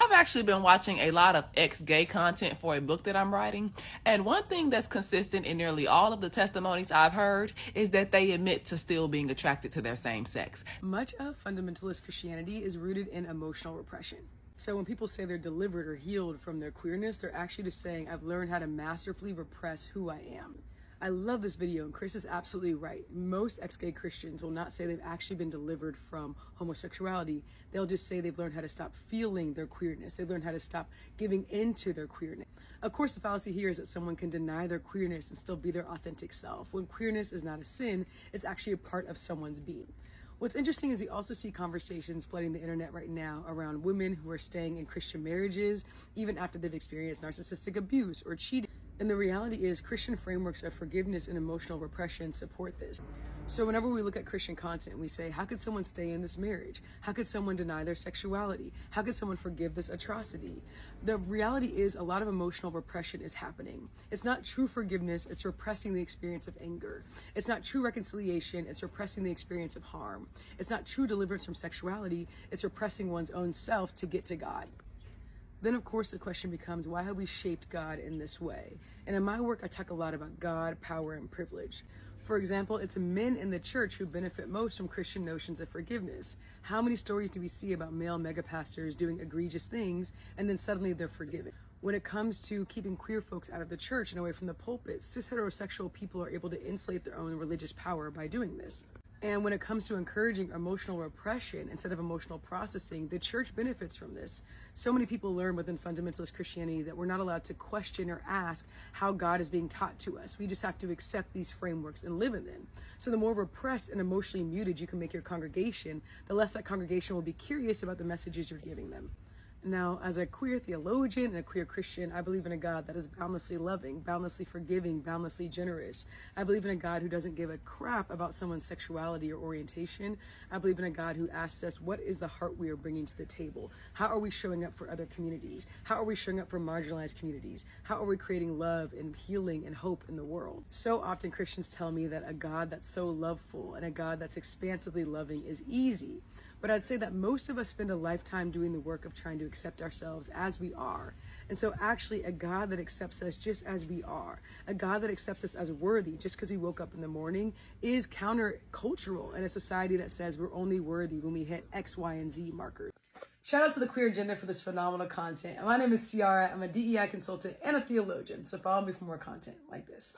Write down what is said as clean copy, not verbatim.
I've actually been watching a lot of ex-gay content for a book that I'm writing, and one thing that's consistent in nearly all of the testimonies I've heard is that they admit to still being attracted to their same sex. Much of fundamentalist Christianity is rooted in emotional repression. So when people say they're delivered or healed from their queerness, they're actually just saying, I've learned how to masterfully repress who I am. I love this video, and Chris is absolutely right. Most ex-gay Christians will not say they've actually been delivered from homosexuality. They'll just say they've learned how to stop feeling their queerness. They've learned how to stop giving into their queerness. Of course, the fallacy here is that someone can deny their queerness and still be their authentic self. When queerness is not a sin, it's actually a part of someone's being. What's interesting is we also see conversations flooding the internet right now around women who are staying in Christian marriages even after they've experienced narcissistic abuse or cheating. And the reality is Christian frameworks of forgiveness and emotional repression support this. So whenever we look at Christian content, we say, how could someone stay in this marriage? How could someone deny their sexuality? How could someone forgive this atrocity? The reality is a lot of emotional repression is happening. It's not true forgiveness, it's repressing the experience of anger. It's not true reconciliation, it's repressing the experience of harm. It's not true deliverance from sexuality, it's repressing one's own self to get to God. Then, of course, the question becomes, why have we shaped God in this way? And in my work, I talk a lot about God, power, and privilege. For example, it's men in the church who benefit most from Christian notions of forgiveness. How many stories do we see about male megapastors doing egregious things, and then suddenly they're forgiven? When it comes to keeping queer folks out of the church and away from the pulpit, cis heterosexual people are able to insulate their own religious power by doing this. And when it comes to encouraging emotional repression instead of emotional processing, the church benefits from this. So many people learn within fundamentalist Christianity that we're not allowed to question or ask how God is being taught to us. We just have to accept these frameworks and live in them. So the more repressed and emotionally muted you can make your congregation, the less that congregation will be curious about the messages you're giving them. Now, as a queer theologian and a queer Christian, I believe in a God that is boundlessly loving, boundlessly forgiving, boundlessly generous. I believe in a God who doesn't give a crap about someone's sexuality or orientation. I believe in a God who asks us, what is the heart we are bringing to the table? How are we showing up for other communities? How are we showing up for marginalized communities? How are we creating love and healing and hope in the world? So often Christians tell me that a God that's so loveful and a God that's expansively loving is easy. But I'd say that most of us spend a lifetime doing the work of trying to accept ourselves as we are. And so actually a God that accepts us just as we are, a God that accepts us as worthy just because we woke up in the morning, is countercultural in a society that says we're only worthy when we hit X, Y, and Z markers. Shout out to the Queer Agenda for this phenomenal content. My name is Ciara. I'm a DEI consultant and a theologian, so follow me for more content like this.